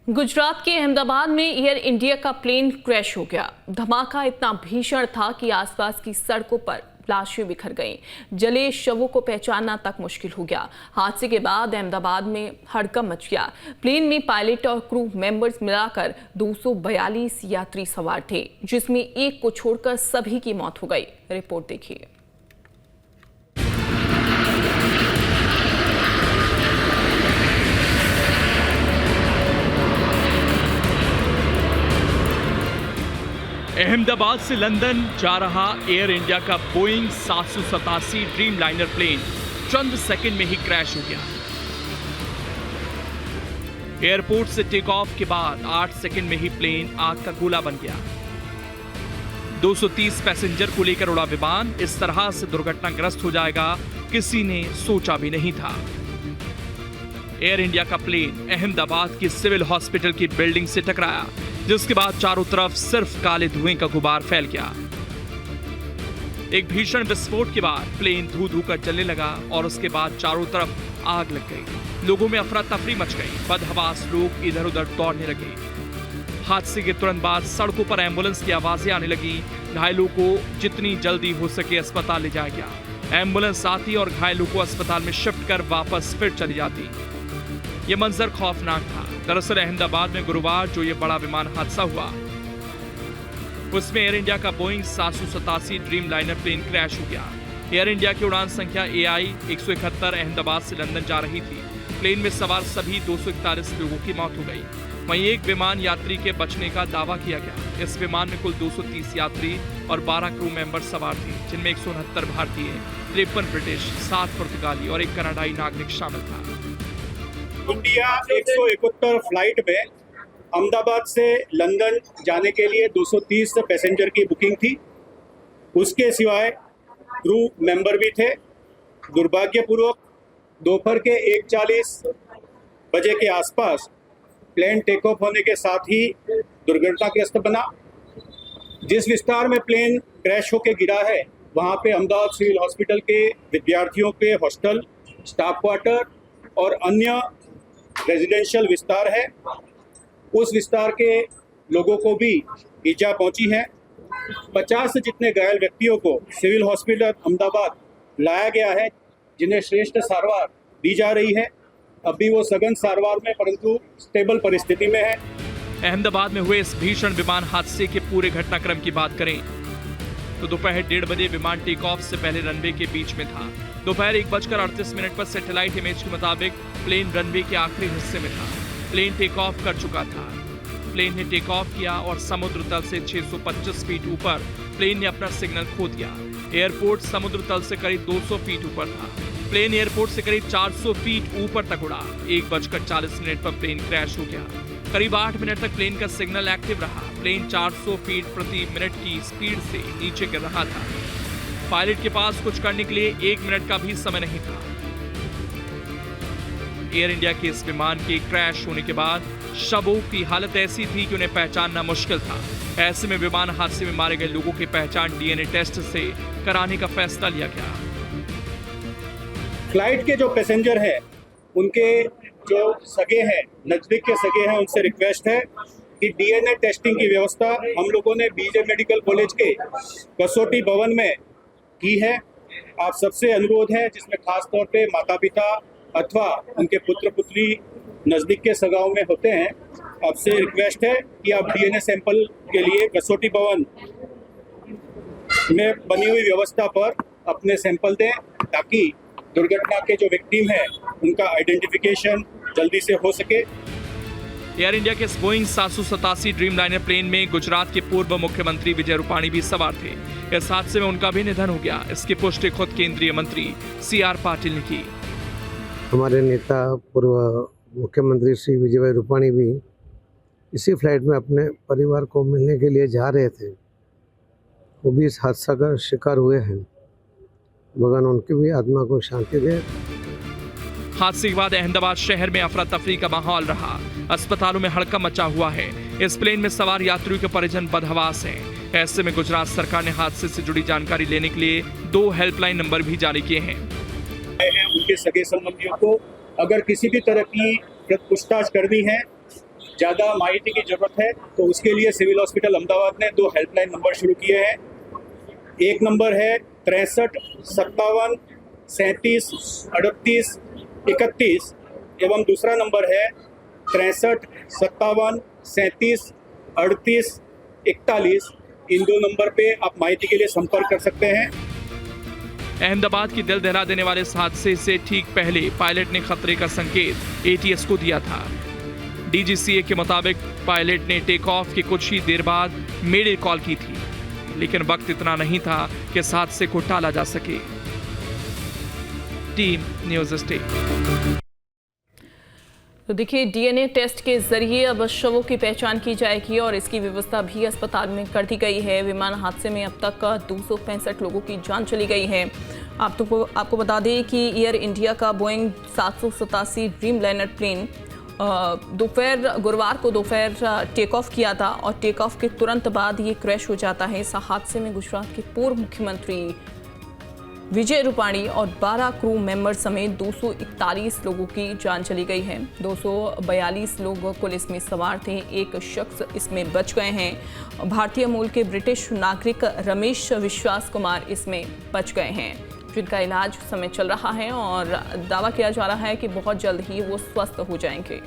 गुजरात के अहमदाबाद में air India का प्लेन क्रैश हो गया। धमाका इतना भीषण था कि आसपास की सड़कों पर लाशें बिखर गईं। जले शवों को पहचानना तक मुश्किल हो गया। हादसे के बाद अहमदाबाद में हड़कंप मच गया। प्लेन में पायलट और क्रू मेंबर्स मिलाकर 242 यात्री सवार थे, जिसमें एक को छोड़कर सभी की मौत हो गई। रिपोर्ट देखिए। अहमदाबाद से लंदन जा रहा एयर इंडिया का बोइंग 787 ड्रीम लाइनर प्लेन चंद सेकंड में ही क्रैश हो गया। एयरपोर्ट से टेक ऑफ के बाद 8 सेकंड में ही प्लेन आग का गोला बन गया। 230 पैसेंजर को लेकर उड़ा विमान इस तरह से दुर्घटनाग्रस्त हो जाएगा, किसी ने सोचा भी नहीं था। एयर इंडिया का प्लेन अहमदाबाद की सिविल हॉस्पिटल की बिल्डिंग से टकराया, जिसके बाद चारों तरफ सिर्फ काले धुएं का गुबार फैल गया। एक भीषण विस्फोट के बाद प्लेन धू कर जलने लगा और उसके बाद चारों तरफ आग लग गई। लोगों में अफरा तफरी मच गई। बदहवास लोग इधर उधर दौड़ने लगे। हादसे के तुरंत बाद सड़कों पर एम्बुलेंस की आवाजें आने लगी। घायलों को जितनी जल्दी हो सके अस्पताल ले जाया गया। एम्बुलेंस आती और घायलों को अस्पताल में शिफ्ट कर वापस फिर चली जाती। ये मंजर खौफनाक था। दरअसल अहमदाबाद में गुरुवार जो ये बड़ा विमान हादसा हुआ, उसमें एयर इंडिया का Boeing 787 dreamliner plane crash हो गया। एयर इंडिया की उड़ान संख्या AI 171 अहमदाबाद से लंदन जा रही थी। प्लेन में सवार सभी 241 लोगों की मौत हो गई। वहीं एक विमान यात्री के बचने का दावा किया गया। इस विमान में कुल 230 यात्री और 12 क्रू मेंबर सवार थे, जिनमें 169 भारतीय, 53 ब्रिटिश, 7 पुर्तगाली और एक कनाडाई नागरिक शामिल था। इंडिया 171 फ्लाइट में अहमदाबाद से लंदन जाने के लिए 230 पैसेंजर की बुकिंग थी। उसके सिवाय क्रू मेंबर भी थे। दुर्भाग्यपूर्वक दोपहर के 1:40 बजे के आसपास प्लेन टेक ऑफ होने के साथ ही दुर्घटनाग्रस्त बना। जिस विस्तार में प्लेन क्रैश होकर गिरा है, वहाँ पे अहमदाबाद सिविल हॉस्पिटल के विद्यार्थियों के हॉस्टल, स्टाफ क्वार्टर और अन्य रेजिडेंशियल विस्तार है। उस विस्तार के लोगों को भी ईजा पहुंची है। 50 से जितने घायल व्यक्तियों को सिविल हॉस्पिटल अहमदाबाद लाया गया है, जिन्हें श्रेष्ठ सारवार दी जा रही है। अभी वो सघन सारवार में परंतु स्टेबल परिस्थिति में है। अहमदाबाद में हुए इस भीषण विमान हादसे के पूरे घटनाक्रम की बात करें तो दोपहर 1:30 बजे विमान टेक ऑफ से पहले रनवे के बीच में था। दोपहर 1:38 पर सैटेलाइट इमेज के मुताबिक प्लेन रनवे के आखिरी हिस्से में था। प्लेन टेक ऑफ कर चुका था। प्लेन ने टेक ऑफ किया और समुद्र तल से 625 फीट ऊपर प्लेन ने अपना सिग्नल खो दिया। एयरपोर्ट समुद्र तल से करीब 200 फीट ऊपर था। प्लेन एयरपोर्ट से करीब 400 फीट ऊपर तक उड़ा। 1:40 पर प्लेन क्रैश हो गया। करीब 8 मिनट तक प्लेन का सिग्नल एक्टिव रहा। प्लेन 400 फीट प्रति मिनट की स्पीड से नीचे गिर रहा था। पायलट के पास कुछ करने के लिए 1 मिनट का भी समय नहीं था। एयर इंडिया के इस विमान के क्रैश होने के बाद शवों की हालत ऐसी थी कि उन्हें पहचानना मुश्किल था। ऐसे में विमान हादसे में मारे गए लोगों की पहचान DNA टेस्ट से कराने का फैसला लिया गया। फ्लाइट के जो पैसेंजर हैं, उनके जो सगे हैं, नजदीक के सगे हैं, उनसे रिक्वेस्ट है कि DNA टेस्टिंग की व्यवस्था हम लोगों ने BJ मेडिकल कॉलेज के कसौटी भवन में की है। आप सबसे अनुरोध है, जिसमें खास तौर पे माता पिता अथवा उनके पुत्र पुत्री नजदीक के सगाओं में होते हैं, आपसे रिक्वेस्ट है कि आप DNA सैंपल के लिए कसौटी भवन में बनी हुई व्यवस्था पर अपने सैंपल दें, ताकि दुर्घटना के जो विक्टिम है उनका आइडेंटिफिकेशन जल्दी से हो सके। एयर इंडिया के इस बोइंग 787 ड्रीम लाइनर प्लेन में गुजरात के पूर्व मुख्यमंत्री विजय रूपाणी भी सवार थे। इस हादसे में उनका भी निधन हो गया। इसकी पुष्टि खुद केंद्रीय मंत्री CR पाटिल ने की। हमारे नेता पूर्व मुख्यमंत्री श्री विजय भाई रूपाणी भी इसी फ्लाइट में अपने परिवार को मिलने के लिए जा रहे थे। वो भी इस हादसा का शिकार हुए हैं। भगवान उनकी भी आत्मा को शांति दे। हादसे के बाद अहमदाबाद शहर में अफरा तफरी का माहौल रहा। अस्पतालों में हड़कंप मचा हुआ है। इस प्लेन में सवार यात्रियों के परिजन बदहवास हैं। ऐसे में गुजरात सरकार ने हादसे से जुड़ी जानकारी लेने के लिए 2 हेल्पलाइन नंबर भी जारी किए हैं। उनके सगे संबंधियों को अगर किसी भी तरह की पूछताछ करनी है ज़्यादा माहिती की जरूरत है तो उसके लिए सिविल हॉस्पिटल अहमदाबाद ने 2 हेल्पलाइन नंबर शुरू किए हैं। एक नंबर है 63 57 37 38 31 एवं दूसरा नंबर है 63 57 37 38 41। इन 2 नंबर पे आप माहिती के लिए संपर्क कर सकते हैं। अहमदाबाद की दिल दहला देने वाले इस हादसे से ठीक पहले पायलट ने खतरे का संकेत एटीएस को दिया था। डीजीसीए के मुताबिक पायलट ने टेक ऑफ के कुछ ही देर बाद मेडे कॉल की थी, लेकिन वक्त इतना नहीं था कि इस हादसे को टाला जा सके। Team news state. तो देखिए, डीएनए टेस्ट के जरिए अब शवों की पहचान की जाएगी और इसकी व्यवस्था भी अस्पताल में कर दी गई है। विमान हादसे में अब तक 265 लोगों की जान चली गई है। आपको बता दें कि एयर इंडिया का बोइंग 787 ड्रीमलाइनर प्लेन गुरुवार को दोपहर टेक ऑफ किया था और टेक ऑफ के तुरंत बाद ये क्रैश हो जाता है। इस हादसे में गुजरात के पूर्व मुख्यमंत्री विजय रूपाणी और 12 क्रू मेंबर समेत 241 लोगों की जान चली गई है। 242 लोग कुल इसमें सवार थे। एक शख्स इसमें बच गए हैं। भारतीय मूल के ब्रिटिश नागरिक रमेश विश्वास कुमार इसमें बच गए हैं, जिनका इलाज समय चल रहा है और दावा किया जा रहा है कि बहुत जल्द ही वो स्वस्थ हो जाएंगे।